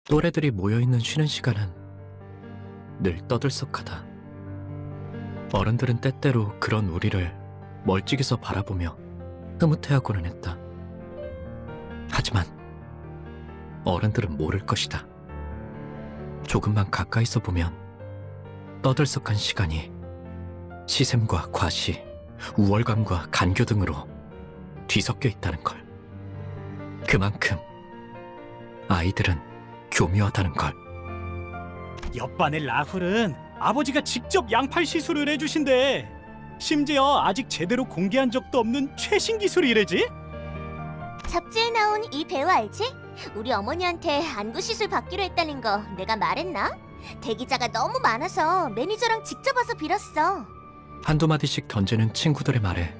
또래들이 모여있는 쉬는 시간은 늘 떠들썩하다. 어른들은 때때로 그런 우리를 멀찍이서 바라보며 흐뭇해하고는 했다. 하지만 어른들은 모를 것이다. 조금만 가까이서 보면 떠들썩한 시간이 시샘과 과시, 우월감과 간교 등으로 뒤섞여 있다는 걸. 그만큼 아이들은 교묘하다는 걸. 옆반의 라훌은 아버지가 직접 양팔 시술을 해주신대. 심지어 아직 제대로 공개한 적도 없는 최신 기술이래지? 잡지에 나온 이 배우 알지? 우리 어머니한테 안구 시술 받기로 했다는 거 내가 말했나? 대기자가 너무 많아서 매니저랑 직접 와서 빌었어. 한두 마디씩 던지는 친구들의 말에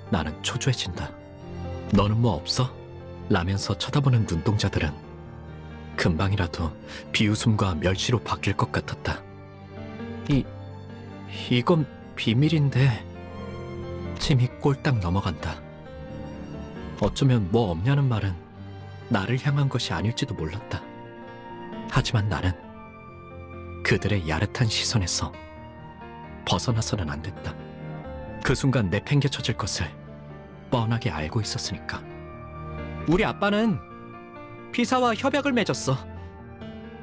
나는 초조해진다. 너는 뭐 없어? 라면서 쳐다보는 눈동자들은 금방이라도 비웃음과 멸시로 바뀔 것 같았다. 이건 비밀인데. 침이 꼴딱 넘어간다. 어쩌면 뭐 없냐는 말은 나를 향한 것이 아닐지도 몰랐다. 하지만 나는 그들의 야릇한 시선에서 벗어나서는 안 됐다. 그 순간 내팽개쳐질 것을 뻔하게 알고 있었으니까. 우리 아빠는 피사와 협약을 맺었어.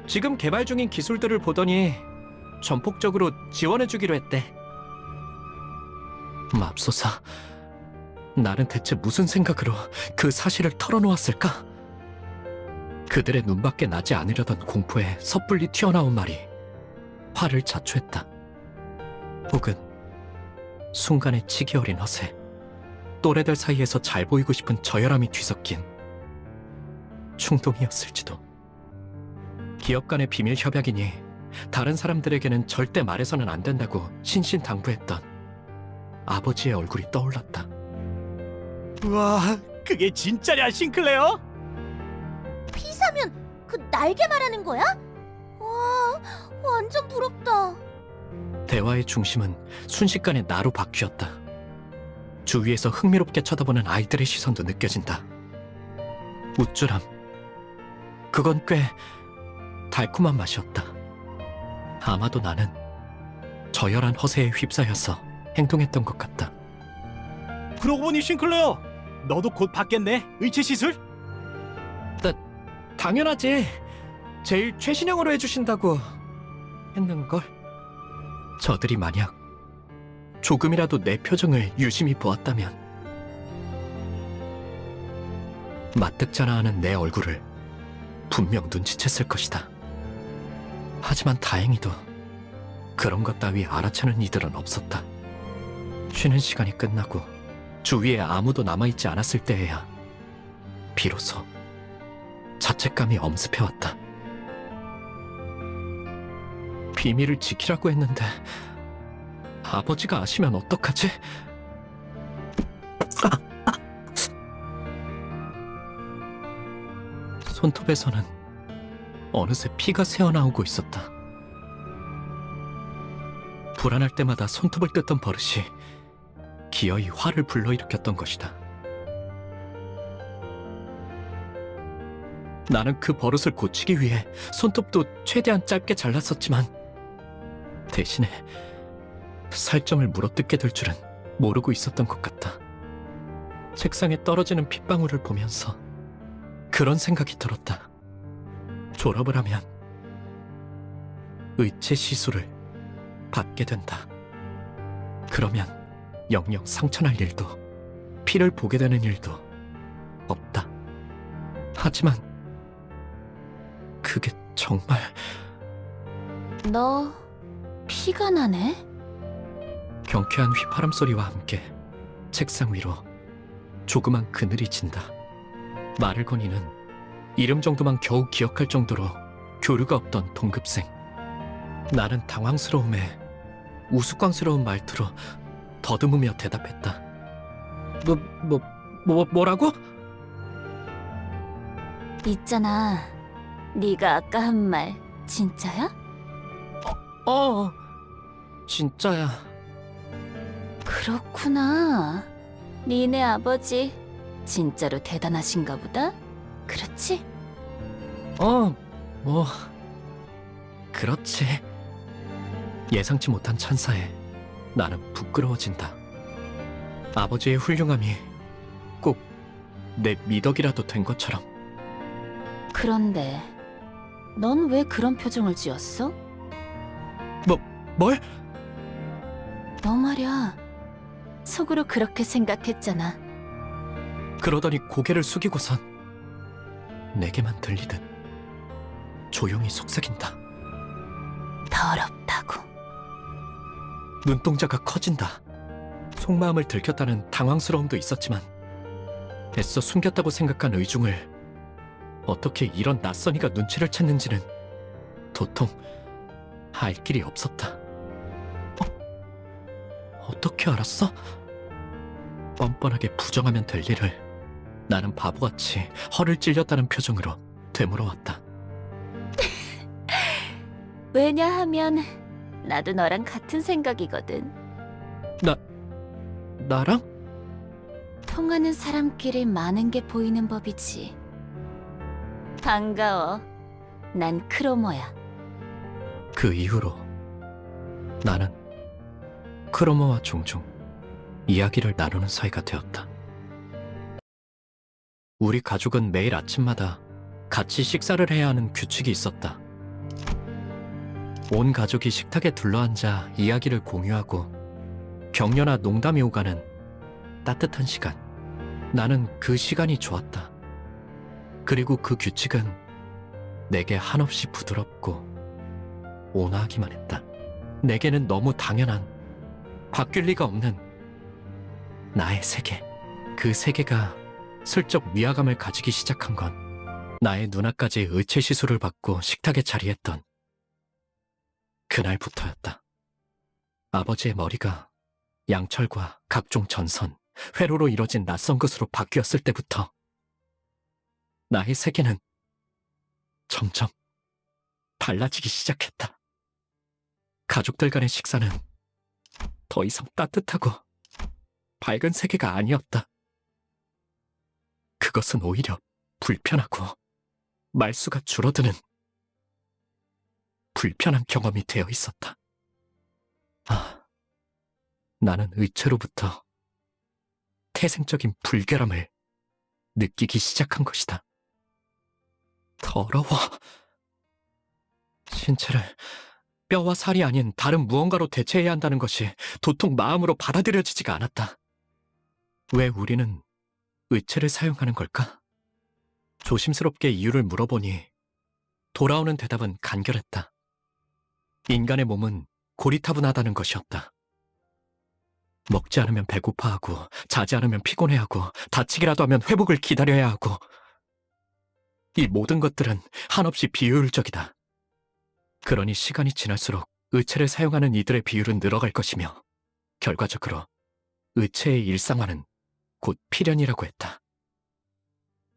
지금 개발 중인 기술들을 보더니 전폭적으로 지원해주기로 했대. 맙소사, 나는 대체 무슨 생각으로 그 사실을 털어놓았을까? 그들의 눈밖에 나지 않으려던 공포에 섣불리 튀어나온 말이 화를 자초했다. 혹은 순간의 치기 어린 허세, 또래들 사이에서 잘 보이고 싶은 저열함이 뒤섞인 충동이었을지도. 기업 간의 비밀 협약이니 다른 사람들에게는 절대 말해서는 안 된다고 신신당부했던 아버지의 얼굴이 떠올랐다. 우와, 그게 진짜냐, 싱클레어? 피사면 그 날개 말하는 거야? 와, 완전 부럽다. 대화의 중심은 순식간에 나로 바뀌었다. 주위에서 흥미롭게 쳐다보는 아이들의 시선도 느껴진다. 우쭐함. 그건 꽤 달콤한 맛이었다. 아마도 나는 저열한 허세에 휩싸여서 행동했던 것 같다. 그러고 보니 싱클레어, 너도 곧 받겠네, 의체 시술? 당연하지. 제일 최신형으로 해주신다고 했는걸. 저들이 만약 조금이라도 내 표정을 유심히 보았다면 맞득잖아 하는 내 얼굴을 분명 눈치챘을 것이다. 하지만 다행히도 그런 것 따위 알아채는 이들은 없었다. 쉬는 시간이 끝나고 주위에 아무도 남아있지 않았을 때에야 비로소 자책감이 엄습해왔다. 비밀을 지키라고 했는데 아버지가 아시면 어떡하지? 손톱에서는 어느새 피가 새어나오고 있었다. 불안할 때마다 손톱을 뜯던 버릇이 기어이 화를 불러일으켰던 것이다. 나는 그 버릇을 고치기 위해 손톱도 최대한 짧게 잘랐었지만 대신에 살점을 물어뜯게 될 줄은 모르고 있었던 것 같다. 책상에 떨어지는 핏방울을 보면서 그런 생각이 들었다. 졸업을 하면 의체 시술을 받게 된다. 그러면 영영 상처날 일도 피를 보게 되는 일도 없다. 하지만 그게 정말... 너 피가 나네? 경쾌한 휘파람 소리와 함께 책상 위로 조그만 그늘이 진다. 말을 거니는 이름 정도만 겨우 기억할 정도로 교류가 없던 동급생. 나는 당황스러움에 우스꽝스러운 말투로 더듬으며 대답했다. 뭐라고? 있잖아, 네가 아까 한 말 진짜야? 진짜야. 그렇구나. 니네 아버지 진짜로 대단하신가 보다. 그렇지? 뭐 그렇지. 예상치 못한 찬사에 나는 부끄러워진다. 아버지의 훌륭함이 꼭 내 미덕이라도 된 것처럼. 그런데 넌 왜 그런 표정을 지었어? 뭘? 너 말야 속으로 그렇게 생각했잖아. 그러더니 고개를 숙이고선 내게만 들리듯 조용히 속삭인다. 더럽다고. 눈동자가 커진다. 속마음을 들켰다는 당황스러움도 있었지만 애써 숨겼다고 생각한 의중을 어떻게 이런 낯선이가 눈치를 챘는지는 도통 알 길이 없었다. 어떻게 알았어? 뻔뻔하게 부정하면 될 일을 나는 바보같이 허를 찔렸다는 표정으로 되물어왔다. 왜냐하면 나도 너랑 같은 생각이거든. 나랑? 통하는 사람끼리 많은 게 보이는 법이지. 반가워. 난 크로모야. 그 이후로 나는 크로모와 종종 이야기를 나누는 사이가 되었다. 우리 가족은 매일 아침마다 같이 식사를 해야 하는 규칙이 있었다. 온 가족이 식탁에 둘러앉아 이야기를 공유하고 격려나 농담이 오가는 따뜻한 시간. 나는 그 시간이 좋았다. 그리고 그 규칙은 내게 한없이 부드럽고 온화하기만 했다. 내게는 너무 당연한, 바뀔 리가 없는 나의 세계. 그 세계가 슬쩍 위화감을 가지기 시작한 건 나의 누나까지 의체 시술을 받고 식탁에 자리했던 그날부터였다. 아버지의 머리가 양철과 각종 전선, 회로로 이뤄진 낯선 것으로 바뀌었을 때부터 나의 세계는 점점 달라지기 시작했다. 가족들 간의 식사는 더 이상 따뜻하고 밝은 세계가 아니었다. 그것은 오히려 불편하고 말수가 줄어드는 불편한 경험이 되어 있었다. 나는 의체로부터 태생적인 불결함을 느끼기 시작한 것이다. 더러워. 신체를 뼈와 살이 아닌 다른 무언가로 대체해야 한다는 것이 도통 마음으로 받아들여지지가 않았다. 왜 우리는 의체를 사용하는 걸까? 조심스럽게 이유를 물어보니 돌아오는 대답은 간결했다. 인간의 몸은 고리타분하다는 것이었다. 먹지 않으면 배고파하고, 자지 않으면 피곤해하고, 다치기라도 하면 회복을 기다려야 하고, 이 모든 것들은 한없이 비효율적이다. 그러니 시간이 지날수록 의체를 사용하는 이들의 비율은 늘어갈 것이며, 결과적으로 의체의 일상화는 곧 필연이라고 했다.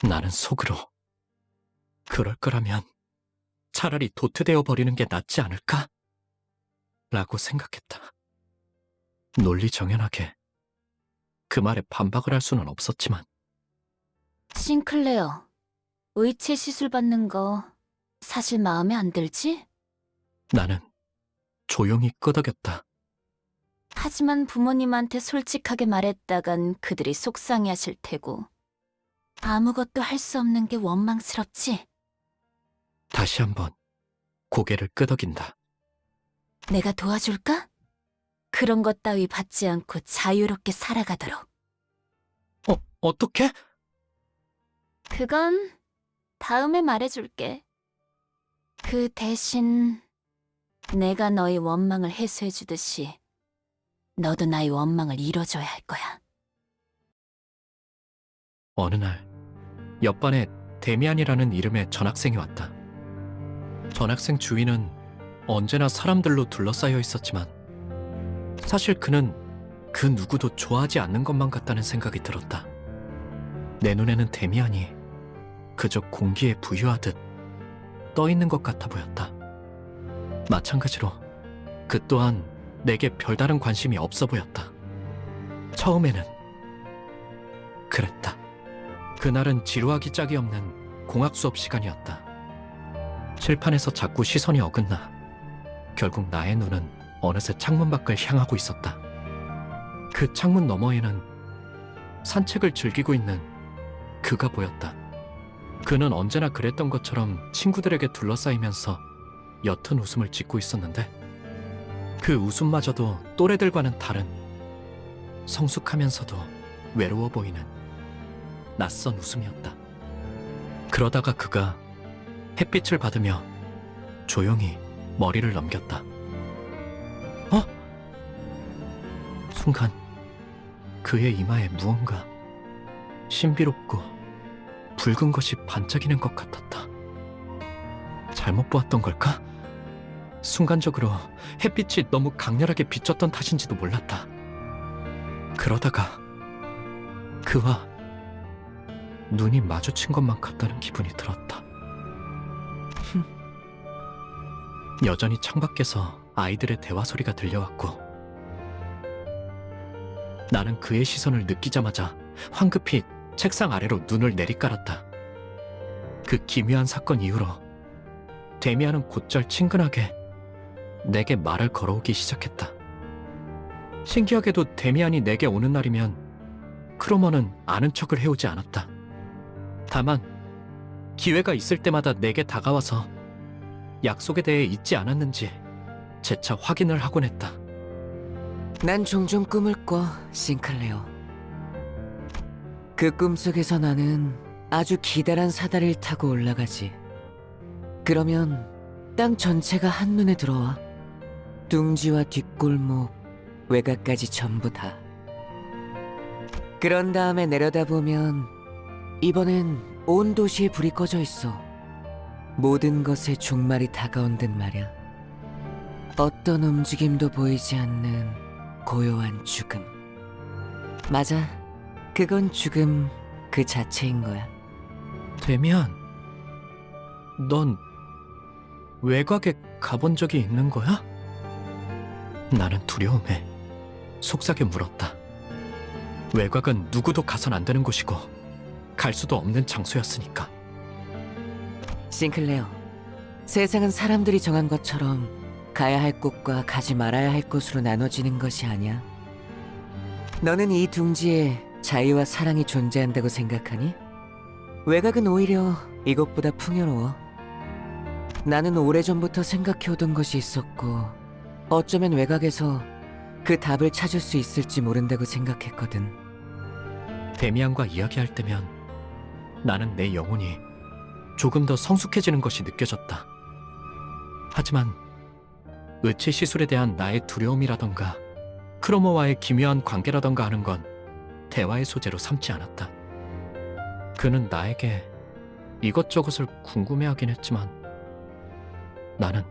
나는 속으로 그럴 거라면 차라리 도태되어 버리는 게 낫지 않을까? 라고 생각했다. 논리정연하게 그 말에 반박을 할 수는 없었지만. 싱클레어, 의체 시술 받는 거 사실 마음에 안 들지? 나는 조용히 끄덕였다. 하지만 부모님한테 솔직하게 말했다간 그들이 속상해하실 테고 아무것도 할 수 없는 게 원망스럽지? 다시 한번 고개를 끄덕인다. 내가 도와줄까? 그런 것 따위 받지 않고 자유롭게 살아가도록. 어떻게? 그건 다음에 말해줄게. 그 대신 내가 너의 원망을 해소해주듯이 너도 나의 원망을 이뤄줘야 할 거야. 어느 날 옆반에 데미안이라는 이름의 전학생이 왔다. 전학생 주위는 언제나 사람들로 둘러싸여 있었지만 사실 그는 그 누구도 좋아하지 않는 것만 같다는 생각이 들었다. 내 눈에는 데미안이 그저 공기에 부유하듯 떠있는 것 같아 보였다. 마찬가지로 그 또한 내게 별다른 관심이 없어 보였다. 처음에는 그랬다. 그날은 지루하기 짝이 없는 공학 수업 시간이었다. 칠판에서 자꾸 시선이 어긋나 결국 나의 눈은 어느새 창문 밖을 향하고 있었다. 그 창문 너머에는 산책을 즐기고 있는 그가 보였다. 그는 언제나 그랬던 것처럼 친구들에게 둘러싸이면서 옅은 웃음을 짓고 있었는데 그 웃음마저도 또래들과는 다른 성숙하면서도 외로워 보이는 낯선 웃음이었다. 그러다가 그가 햇빛을 받으며 조용히 머리를 넘겼다. 순간 그의 이마에 무언가 신비롭고 붉은 것이 반짝이는 것 같았다. 잘못 보았던 걸까? 순간적으로 햇빛이 너무 강렬하게 비쳤던 탓인지도 몰랐다. 그러다가 그와 눈이 마주친 것만 같다는 기분이 들었다. 여전히 창밖에서 아이들의 대화 소리가 들려왔고 나는 그의 시선을 느끼자마자 황급히 책상 아래로 눈을 내리깔았다. 그 기묘한 사건 이후로 데미안은 곧잘 친근하게 내게 말을 걸어오기 시작했다. 신기하게도 데미안이 내게 오는 날이면 크로머는 아는 척을 해오지 않았다. 다만 기회가 있을 때마다 내게 다가와서 약속에 대해 잊지 않았는지 재차 확인을 하곤 했다. 난 종종 꿈을 꿔, 싱클레어. 그 꿈속에서 나는 아주 기다란 사다리를 타고 올라가지. 그러면 땅 전체가 한눈에 들어와. 둥지와 뒷골목, 외곽까지 전부 다. 그런 다음에 내려다보면 이번엔 온 도시에 불이 꺼져 있어. 모든 것에 종말이 다가온 듯 말이야. 어떤 움직임도 보이지 않는 고요한 죽음. 맞아, 그건 죽음 그 자체인 거야. 데미안, 넌 외곽에 가본 적이 있는 거야? 나는 두려움에 속삭여 물었다. 외곽은 누구도 가선 안 되는 곳이고 갈 수도 없는 장소였으니까. 싱클레어, 세상은 사람들이 정한 것처럼 가야 할 곳과 가지 말아야 할 곳으로 나눠지는 것이 아니야. 너는 이 둥지에 자유와 사랑이 존재한다고 생각하니? 외곽은 오히려 이것보다 풍요로워. 나는 오래전부터 생각해오던 것이 있었고 어쩌면 외곽에서 그 답을 찾을 수 있을지 모른다고 생각했거든. 데미안과 이야기할 때면 나는 내 영혼이 조금 더 성숙해지는 것이 느껴졌다. 하지만 의치 시술에 대한 나의 두려움이라던가 크로모와의 기묘한 관계라던가 하는 건 대화의 소재로 삼지 않았다. 그는 나에게 이것저것을 궁금해하긴 했지만 나는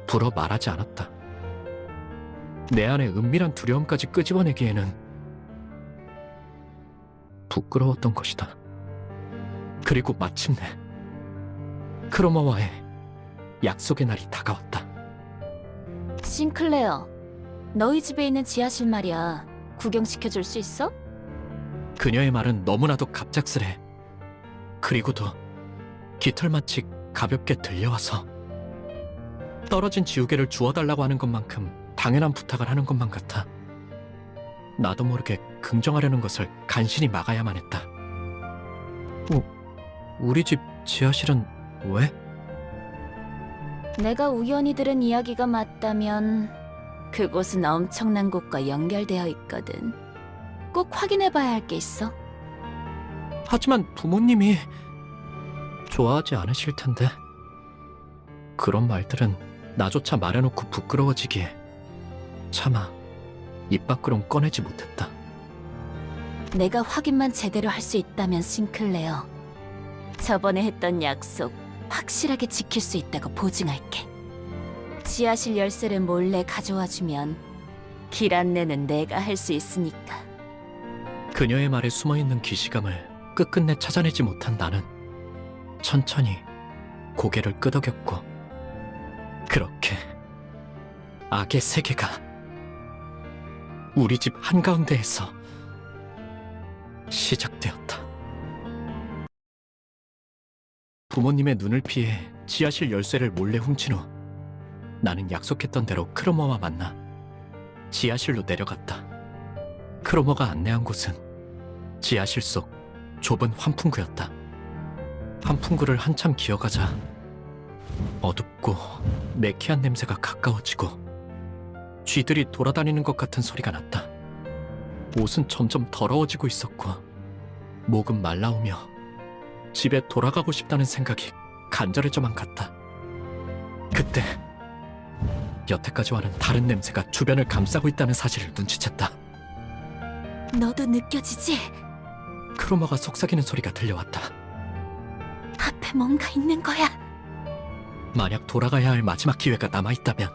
불어 말하지 않았다. 내 안에 은밀한 두려움까지 끄집어내기에는 부끄러웠던 것이다. 그리고 마침내 크로모와의 약속의 날이 다가왔다. 싱클레어, 너희 집에 있는 지하실 말이야. 구경시켜줄 수 있어? 그녀의 말은 너무나도 갑작스레 그리고도 깃털마치 가볍게 들려와서 떨어진 지우개를 주워달라고 하는 것만큼 당연한 부탁을 하는 것만 같아 나도 모르게 긍정하려는 것을 간신히 막아야만 했다. 우리 집 지하실은 왜? 내가 우연히 들은 이야기가 맞다면 그곳은 엄청난 곳과 연결되어 있거든. 꼭 확인해봐야 할 게 있어. 하지만 부모님이 좋아하지 않으실 텐데. 그런 말들은 나조차 말해놓고 부끄러워지기에 차마 입 밖으론 꺼내지 못했다. 내가 확인만 제대로 할 수 있다면 싱클레어, 저번에 했던 약속 확실하게 지킬 수 있다고 보증할게. 지하실 열쇠를 몰래 가져와주면 길 안내는 내가 할 수 있으니까. 그녀의 말에 숨어있는 기시감을 끝끝내 찾아내지 못한 나는 천천히 고개를 끄덕였고 그렇게 악의 세계가 우리 집 한가운데에서 시작되었다. 부모님의 눈을 피해 지하실 열쇠를 몰래 훔친 후 나는 약속했던 대로 크로머와 만나 지하실로 내려갔다. 크로머가 안내한 곳은 지하실 속 좁은 환풍구였다. 환풍구를 한참 기어가자 어둡고 매캐한 냄새가 가까워지고 쥐들이 돌아다니는 것 같은 소리가 났다. 옷은 점점 더러워지고 있었고 목은 말라오며 집에 돌아가고 싶다는 생각이 간절해져만 갔다. 그때 여태까지와는 다른 냄새가 주변을 감싸고 있다는 사실을 눈치챘다. 너도 느껴지지? 크로머가 속삭이는 소리가 들려왔다. 앞에 뭔가 있는 거야. 만약 돌아가야 할 마지막 기회가 남아있다면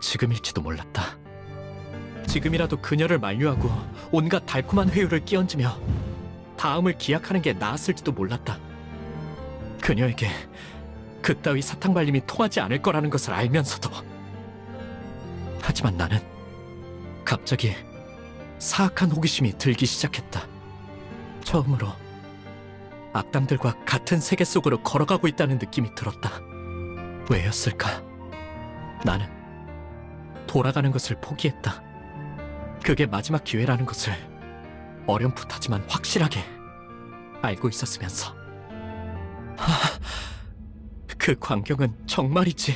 지금일지도 몰랐다. 지금이라도 그녀를 만류하고 온갖 달콤한 회유를 끼얹으며 다음을 기약하는 게 나았을지도 몰랐다. 그녀에게 그따위 사탕발림이 통하지 않을 거라는 것을 알면서도. 하지만 나는 갑자기 사악한 호기심이 들기 시작했다. 처음으로 악당들과 같은 세계 속으로 걸어가고 있다는 느낌이 들었다. 왜였을까? 나는 돌아가는 것을 포기했다. 그게 마지막 기회라는 것을 어렴풋하지만 확실하게 알고 있었으면서. 그 광경은 정말이지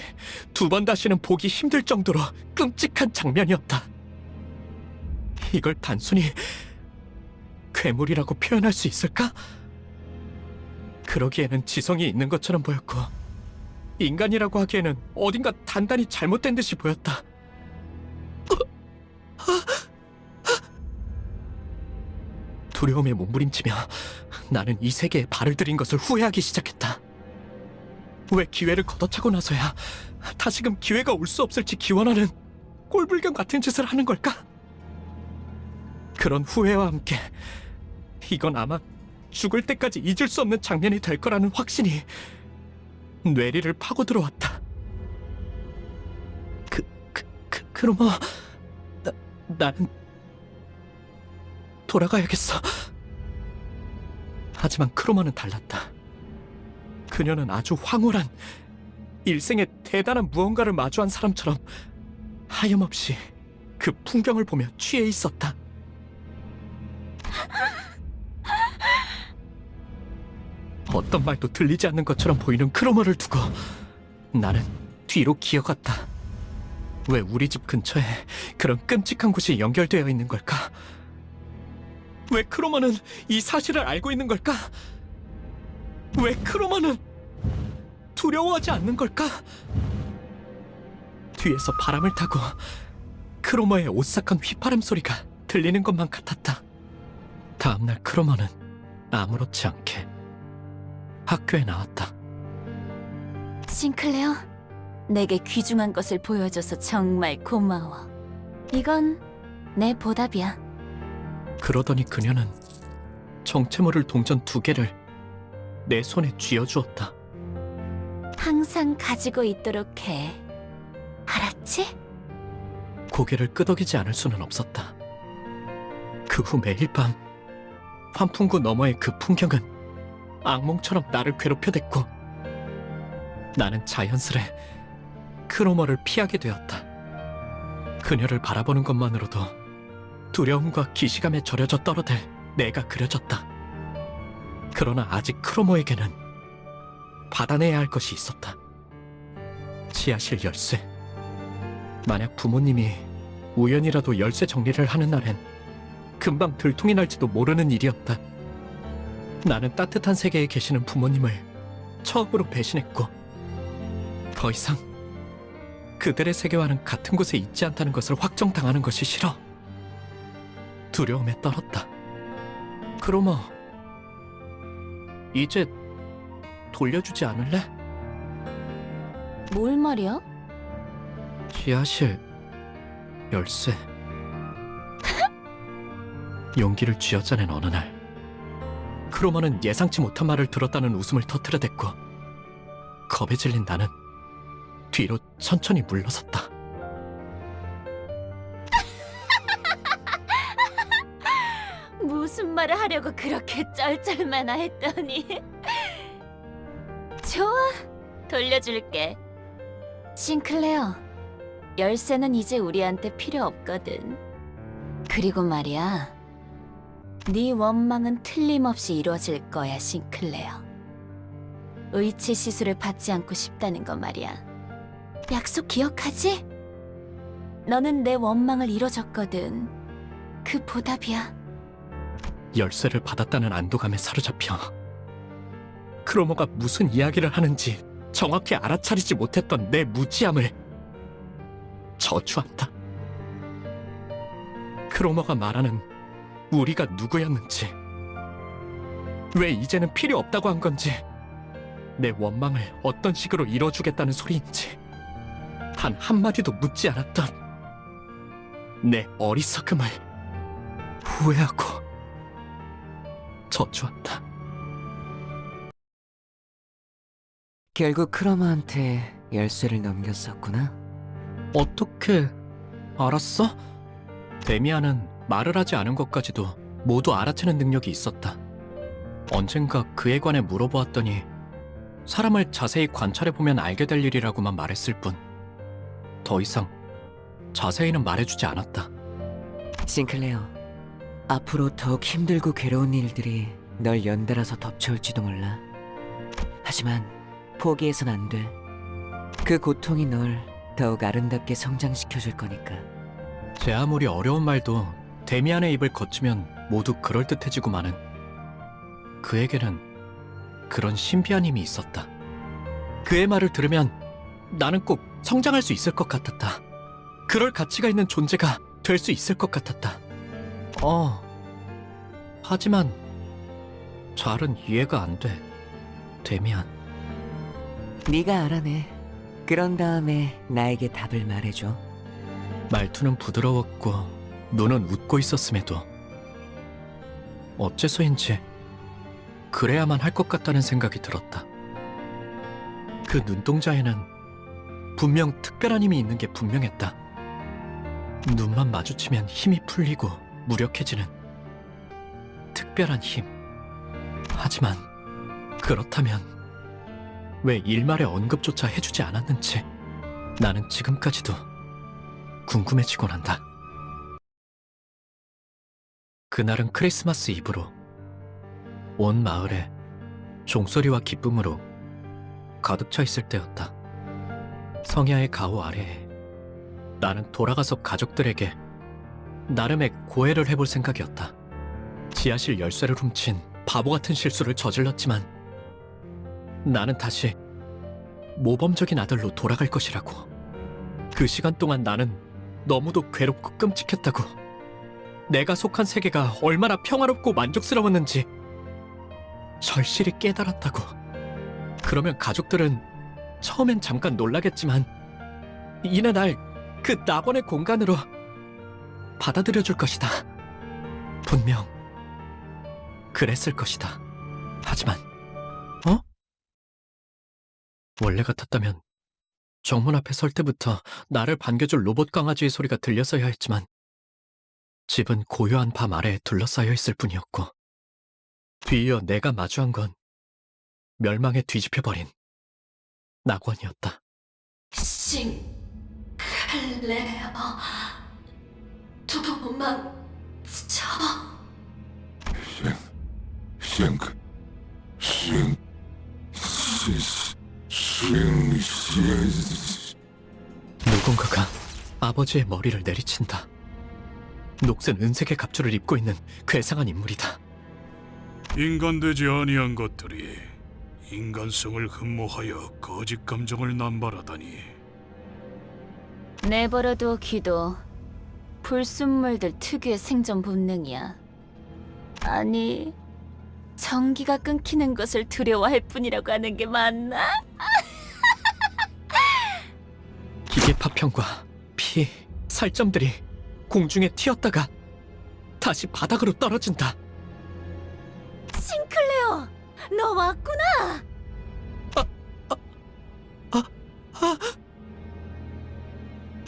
두 번 다시는 보기 힘들 정도로 끔찍한 장면이었다. 이걸 단순히 괴물이라고 표현할 수 있을까? 그러기에는 지성이 있는 것처럼 보였고 인간이라고 하기에는 어딘가 단단히 잘못된 듯이 보였다. 두려움에 몸부림치며 나는 이 세계에 발을 들인 것을 후회하기 시작했다. 왜 기회를 걷어차고 나서야 다시금 기회가 올 수 없을지 기원하는 꼴불견 같은 짓을 하는 걸까? 그런 후회와 함께 이건 아마 죽을 때까지 잊을 수 없는 장면이 될 거라는 확신이 뇌리를 파고 들어왔다. 크로머, 나는 돌아가야겠어. 하지만 크로머는 달랐다. 그녀는 아주 황홀한 일생에 대단한 무언가를 마주한 사람처럼 하염없이 그 풍경을 보며 취해 있었다. 어떤 말도 들리지 않는 것처럼 보이는 크로머를 두고 나는 뒤로 기어갔다. 왜 우리 집 근처에 그런 끔찍한 곳이 연결되어 있는 걸까? 왜 크로머는 이 사실을 알고 있는 걸까? 왜 크로머는 두려워하지 않는 걸까? 뒤에서 바람을 타고 크로머의 오싹한 휘파람 소리가 들리는 것만 같았다. 다음날 크로머는 아무렇지 않게 학교에 나왔다. 싱클레어, 내게 귀중한 것을 보여줘서 정말 고마워. 이건 내 보답이야. 그러더니 그녀는 정체모를 동전 2개를 내 손에 쥐어주었다. 항상 가지고 있도록 해. 알았지? 고개를 끄덕이지 않을 수는 없었다. 그 후 매일 밤 환풍구 너머의 그 풍경은 악몽처럼 나를 괴롭혀댔고 나는 자연스레 크로머를 피하게 되었다. 그녀를 바라보는 것만으로도 두려움과 기시감에 절여져 떨어들 내가 그려졌다. 그러나 아직 크로머에게는 받아내야 할 것이 있었다. 지하실 열쇠. 만약 부모님이 우연이라도 열쇠 정리를 하는 날엔 금방 들통이 날지도 모르는 일이었다. 나는 따뜻한 세계에 계시는 부모님을 처음으로 배신했고 더 이상 그들의 세계와는 같은 곳에 있지 않다는 것을 확정당하는 것이 싫어. 두려움에 떨었다. 크로머, 이제 돌려주지 않을래? 뭘 말이야? 지하실 열쇠. 용기를 쥐어짜낸 어느 날 크로머는 예상치 못한 말을 들었다는 웃음을 터뜨려댔고 겁에 질린 나는 뒤로 천천히 물러섰다. 무슨 말을 하려고 그렇게 쩔쩔매나 했더니 좋아, 돌려줄게. 싱클레어, 열쇠는 이제 우리한테 필요 없거든. 그리고 말이야, 네 원망은 틀림없이 이루어질 거야, 싱클레어. 의치 시술을 받지 않고 싶다는 거 말이야. 약속 기억하지? 너는 내 원망을 이뤄줬거든. 그 보답이야. 열쇠를 받았다는 안도감에 사로잡혀 크로모가 무슨 이야기를 하는지 정확히 알아차리지 못했던 내 무지함을 저주한다. 크로모가 말하는 우리가 누구였는지, 왜 이제는 필요 없다고 한 건지, 내 원망을 어떤 식으로 이뤄주겠다는 소리인지 단 한마디도 묻지 않았던 내 어리석음을 후회하고 저주한다. 결국 크로마한테 열쇠를 넘겼었구나. 어떻게 알았어? 데미안은 말을 하지 않은 것까지도 모두 알아채는 능력이 있었다. 언젠가 그에 관해 물어보았더니 사람을 자세히 관찰해보면 알게 될 일이라고만 말했을 뿐, 더 이상 자세히는 말해주지 않았다. 싱클레어, 앞으로 더욱 힘들고 괴로운 일들이 널 연달아서 덮쳐올지도 몰라. 하지만 포기해선 안 돼. 그 고통이 널 더욱 아름답게 성장시켜줄 거니까. 제 아무리 어려운 말도 데미안의 입을 거치면 모두 그럴듯해지고 마는, 그에게는 그런 신비한 힘이 있었다. 그의 말을 들으면 나는 꼭 성장할 수 있을 것 같았다. 그럴 가치가 있는 존재가 될 수 있을 것 같았다. 하지만 잘은 이해가 안 돼, 데미안. 네가 알아내. 그런 다음에 나에게 답을 말해줘. 말투는 부드러웠고 눈은 웃고 있었음에도 어째서인지 그래야만 할 것 같다는 생각이 들었다. 그 눈동자에는 분명 특별한 힘이 있는 게 분명했다. 눈만 마주치면 힘이 풀리고 무력해지는 특별한 힘. 하지만 그렇다면 왜 일말의 언급조차 해주지 않았는지 나는 지금까지도 궁금해지곤 한다. 그날은 크리스마스 이브로 온 마을에 종소리와 기쁨으로 가득 차 있을 때였다. 성야의 가호 아래에 나는 돌아가서 가족들에게 나름의 고해를 해볼 생각이었다. 지하실 열쇠를 훔친 바보 같은 실수를 저질렀지만 나는 다시 모범적인 아들로 돌아갈 것이라고. 그 시간 동안 나는 너무도 괴롭고 끔찍했다고. 내가 속한 세계가 얼마나 평화롭고 만족스러웠는지 절실히 깨달았다고. 그러면 가족들은 처음엔 잠깐 놀라겠지만 이내 날 그 낙원의 공간으로 받아들여줄 것이다. 분명 그랬을 것이다. 하지만 원래 같았다면 정문 앞에 설 때부터 나를 반겨줄 로봇 강아지의 소리가 들렸어야 했지만 집은 고요한 밤 아래에 둘러싸여 있을 뿐이었고, 뒤이어 내가 마주한 건 멸망에 뒤집혀버린 낙원이었다. 싱클레어, 도망쳐. 누군가가 아버지의 머리를 내리친다. 녹슨 은색의 갑주를 입고 있는 괴상한 인물이다. 인간되지 아니한 것들이 인간성을 흠모하여 거짓 감정을 남발하다니. 내버려둬 귀도 불순물들 특유의 생존 본능이야. 아니, 전기가 끊기는 것을 두려워할 뿐이라고 하는 게 맞나? 기계 파편과 피, 살점들이 공중에 튀었다가 다시 바닥으로 떨어진다. 싱클레어, 너 왔구나.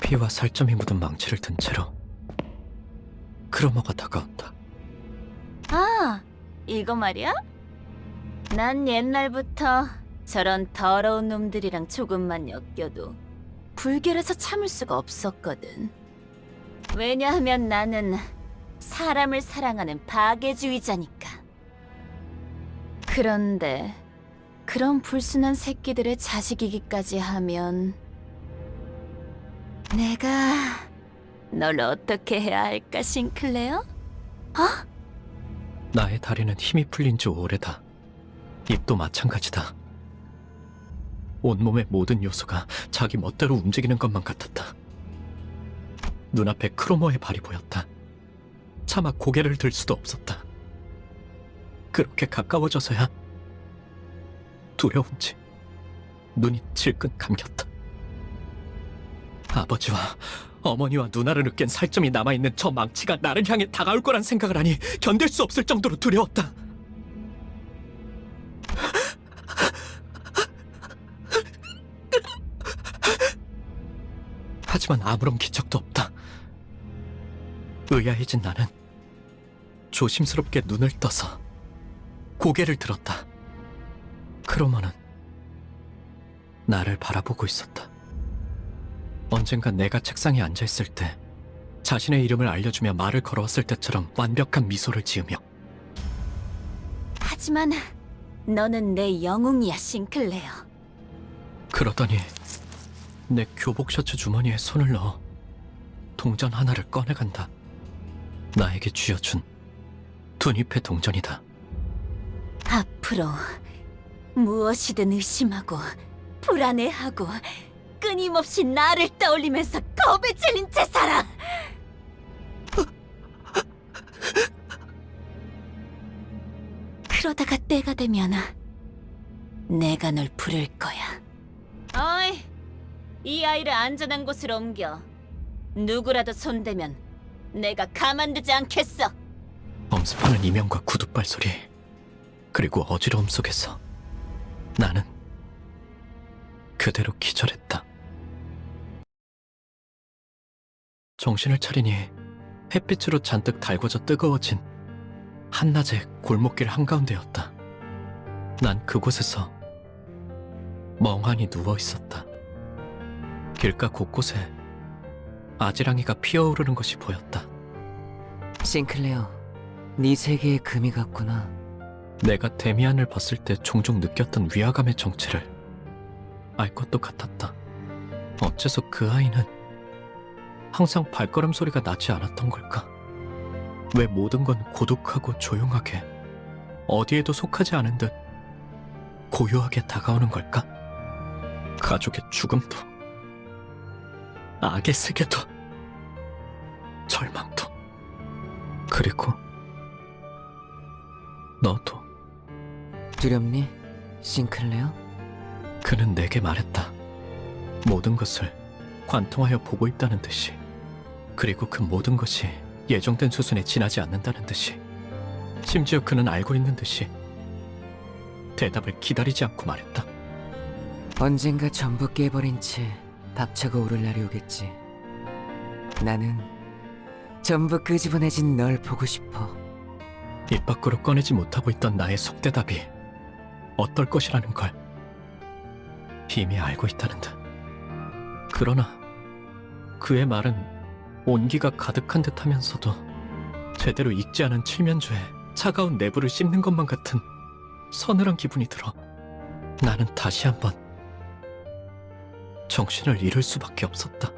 피와 살점이 묻은 망치를 든 채로 크로머가 다가온다. 아, 이거 말이야? 난 옛날부터 저런 더러운 놈들이랑 조금만 엮여도 불결해서 참을 수가 없었거든. 왜냐하면 나는 사람을 사랑하는 파괴주의자니까. 그런데 그런 불순한 새끼들의 자식이기까지 하면 내가 널 어떻게 해야 할까, 싱클레어? 나의 다리는 힘이 풀린 지 오래다. 입도 마찬가지다. 온몸의 모든 요소가 자기 멋대로 움직이는 것만 같았다. 눈앞에 크로머의 발이 보였다. 차마 고개를 들 수도 없었다. 그렇게 가까워져서야 두려운지 눈이 질끈 감겼다. 아버지와 어머니와 누나를 으깬 살점이 남아있는 저 망치가 나를 향해 다가올 거란 생각을 하니 견딜 수 없을 정도로 두려웠다. 하지만 아무런 기척도 없다. 의아해진 나는 조심스럽게 눈을 떠서 고개를 들었다. 크로머는 나를 바라보고 있었다. 언젠가 내가 책상에 앉아있을 때 자신의 이름을 알려주며 말을 걸어왔을 때처럼 완벽한 미소를 지으며 하지만 너는 내 영웅이야, 싱클레어. 그러더니 내 교복 셔츠 주머니에 손을 넣어 동전 하나를 꺼내간다. 나에게 쥐어준 둔잎의 동전이다. 앞으로 무엇이든 의심하고 불안해하고 끊임없이 나를 떠올리면서 겁에 질린 채 살아. 그러다가 때가 되면 내가 널 부를 거야. 어이, 이 아이를 안전한 곳으로 옮겨. 누구라도 손대면 내가 가만두지 않겠어. 엄습하는 이명과 구둣발 소리, 그리고 어지러움 속에서 나는 그대로 기절했다. 정신을 차리니 햇빛으로 잔뜩 달궈져 뜨거워진 한낮의 골목길 한가운데였다. 난 그곳에서 멍하니 누워 있었다. 길가 곳곳에 아지랑이가 피어오르는 것이 보였다. 싱클레어, 네 세계에 금이 갔구나. 내가 데미안을 봤을 때 종종 느꼈던 위화감의 정체를 알 것도 같았다. 어째서 그 아이는 항상 발걸음 소리가 나지 않았던 걸까? 왜 모든 건 고독하고 조용하게 어디에도 속하지 않은 듯 고요하게 다가오는 걸까? 가족의 죽음도, 악의 세계도, 절망도, 그리고 너도. 두렵니, 싱클레어? 그는 내게 말했다. 모든 것을 관통하여 보고 있다는 듯이, 그리고 그 모든 것이 예정된 수순에 지나지 않는다는 듯이, 심지어 그는 알고 있는 듯이 대답을 기다리지 않고 말했다. 언젠가 전부 깨버린 채 박차고 오를 날이 오겠지. 나는 전부 끄집어내진 널 보고 싶어. 입 밖으로 꺼내지 못하고 있던 나의 속대답이 어떨 것이라는 걸 이미 알고 있다는 듯. 그러나 그의 말은 온기가 가득한 듯 하면서도 제대로 익지 않은 칠면조에 차가운 내부를 씹는 것만 같은 서늘한 기분이 들어 나는 다시 한번 정신을 잃을 수밖에 없었다.